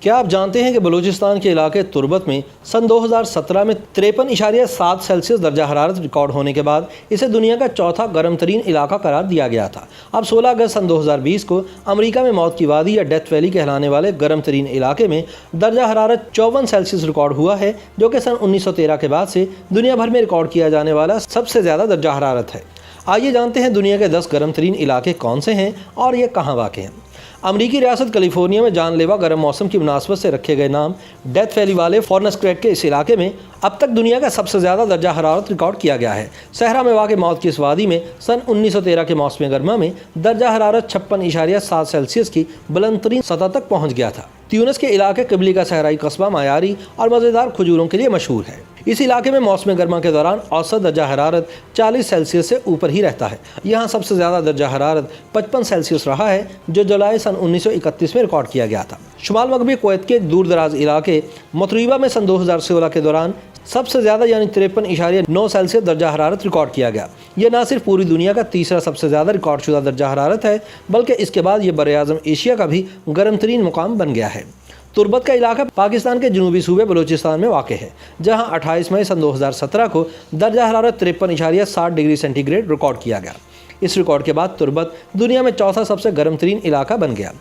کیا آپ جانتے ہیں کہ بلوچستان کے علاقے تربت میں سن 2017 میں 53.7 سیلسیس درجہ حرارت ریکارڈ ہونے کے بعد اسے دنیا کا چوتھا گرم ترین علاقہ قرار دیا گیا تھا۔ اب 16 اگست سن 2020 کو امریکہ میں موت کی وادی یا ڈیتھ ویلی کہلانے والے گرم ترین علاقے میں درجہ حرارت 54 سیلسیس ریکارڈ ہوا ہے، جو کہ سن 1913 کے بعد سے دنیا بھر میں ریکارڈ کیا جانے والا سب سے زیادہ درجہ حرارت ہے۔ آئیے جانتے ہیں دنیا کے 10 گرم ترین علاقے کون سے ہیں اور یہ کہاں واقع ہیں۔ امریکی ریاست کیلیفورنیا میں جان لیوا گرم موسم کی مناسبت سے رکھے گئے نام ڈیتھ ویلی والے فورنس کریک کے اس علاقے میں اب تک دنیا کا سب سے زیادہ درجہ حرارت ریکارڈ کیا گیا ہے۔ صحرا میں واقع موت کی اس وادی میں سن 1913 کے موسم گرما میں درجہ حرارت 56.7 سیلسیس کی بلند ترین سطح تک پہنچ گیا تھا۔ تیونس کے علاقے قبلی کا صحرائی قصبہ معیاری اور مزیدار کھجوروں کے لیے مشہور ہے۔ اس علاقے میں موسم گرما کے دوران اوسط درجہ حرارت 40 سیلسیس سے اوپر ہی رہتا ہے۔ یہاں سب سے زیادہ درجہ حرارت 55 سیلسیس رہا ہے، جو جولائی سن 1931 میں ریکارڈ کیا گیا تھا۔ شمال مغربی کویت کے دور دراز علاقے متریبہ میں سن 2016 کے دوران سب سے زیادہ یعنی 53.9 سیلسیس درجہ حرارت ریکارڈ کیا گیا۔ یہ نہ صرف پوری دنیا کا تیسرا سب سے زیادہ ریکارڈ شدہ درجہ حرارت ہے، بلکہ اس کے بعد یہ براعظم ایشیا کا بھی گرم ترین مقام بن گیا ہے۔ تربت کا علاقہ پاکستان کے جنوبی صوبے بلوچستان میں واقع ہے، جہاں 28 مئی سن 2017 کو درجہ حرارت 53.7 ڈگری سینٹی گریڈ ریکارڈ کیا گیا۔ اس ریکارڈ کے بعد تربت دنیا میں چوتھا سب سے گرم ترین علاقہ بن گیا۔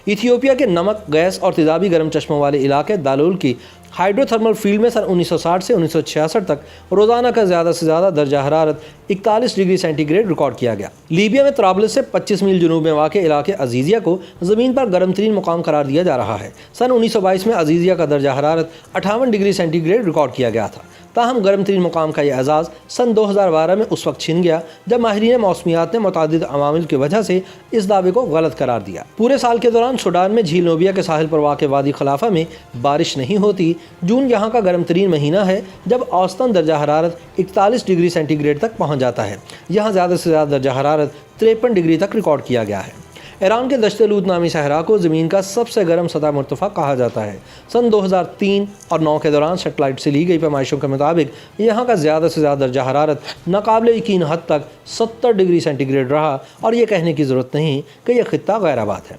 ایتھیوپیا کے نمک، گیس اور تیزابی گرم چشموں والے علاقے دالول کی ہائیڈرو تھرمل فیلڈ میں سن 1960 سے 1966 تک روزانہ کا زیادہ سے زیادہ درجہ حرارت 41 ڈگری سینٹی گریڈ ریکارڈ کیا گیا۔ لیبیا میں طرابلس سے 25 میل جنوب میں واقع علاقے عزیزیہ کو زمین پر گرم ترین مقام قرار دیا جا رہا ہے۔ سن 1922 میں عزیزیہ کا درجہ حرارت 58 ڈگری سینٹی گریڈ ریکارڈ کیا گیا تھا۔ تاہم گرم ترین مقام کا یہ اعزاز سن 2012 میں اس وقت چھن گیا جب ماہرین موسمیات نے متعدد عوامل کی وجہ سے اس دعوے کو غلط قرار دیا۔ پورے سال کے دوران سوڈان میں جھیل نوبیا کے ساحل پر واقع وادی خلافہ میں بارش نہیں ہوتی۔ جون یہاں کا گرم ترین مہینہ ہے جب اوسطاً درجہ حرارت 41 ڈگری سینٹی گریڈ تک پہنچ جاتا ہے۔ یہاں زیادہ سے زیادہ درجہ حرارت 53 ڈگری تک ریکارڈ کیا گیا ہے۔ ایران کے دشت لوت نامی صحرا کو زمین کا سب سے گرم سطح مرتفع کہا جاتا ہے۔ سن 2003 اور 9 کے دوران سیٹلائٹ سے لی گئی پیمائشوں کے مطابق یہاں کا زیادہ سے زیادہ درجہ حرارت ناقابل یقین حد تک 70 ڈگری سینٹی گریڈ رہا، اور یہ کہنے کی ضرورت نہیں کہ یہ خطہ غیر آباد ہے۔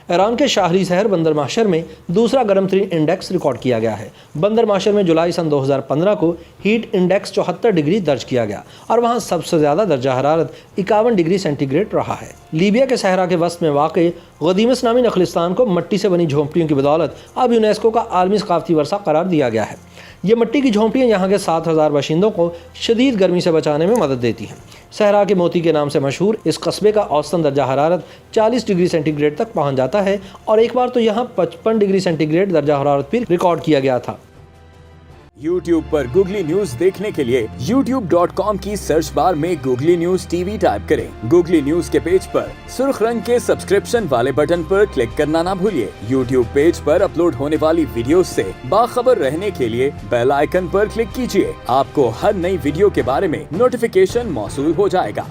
ایران کے شہری شہر بندر ماشر میں دوسرا گرم ترین انڈیکس ریکارڈ کیا گیا ہے۔ بندر ماشر میں جولائی سن 2015 کو ہیٹ انڈیکس 74 ڈگری درج کیا گیا اور وہاں سب سے زیادہ درجہ حرارت 51 ڈگری سینٹی گریڈ رہا ہے۔ لیبیا کے صحرا کے وسط میں واقع غدیمس نامی نخلستان کو مٹی سے بنی جھونپڑیوں کی بدولت اب یونیسکو کا عالمی ثقافتی ورثہ قرار دیا گیا ہے۔ یہ مٹی کی جھونپڑیاں یہاں کے 7000 باشندوں کو شدید گرمی سے بچانے میں مدد دیتی ہیں۔ صحرا کے موتی کے نام سے مشہور اس قصبے کا اوسطاً درجہ حرارت 40 ڈگری سینٹی گریڈ تک پہنچ جاتا ہے، اور ایک بار تو یہاں 55 ڈگری سینٹی گریڈ درجہ حرارت بھی ریکارڈ کیا گیا تھا۔ YouTube پر گوگلی نیوز دیکھنے کے لیے youtube.com کی سرچ بار میں googly news T V type کریں۔ گوگلی نیوز کے پیج پر سرخ رنگ کے سبسکرپشن والے بٹن پر کلک کرنا نہ بھولیے۔ YouTube پیج پر اپلوڈ ہونے والی ویڈیوز سے باخبر رہنے کے لیے بیل آئیکن پر کلک کیجیے۔ آپ کو ہر نئی ویڈیو کے بارے میں نوٹیفیکیشن موصول ہو جائے گا۔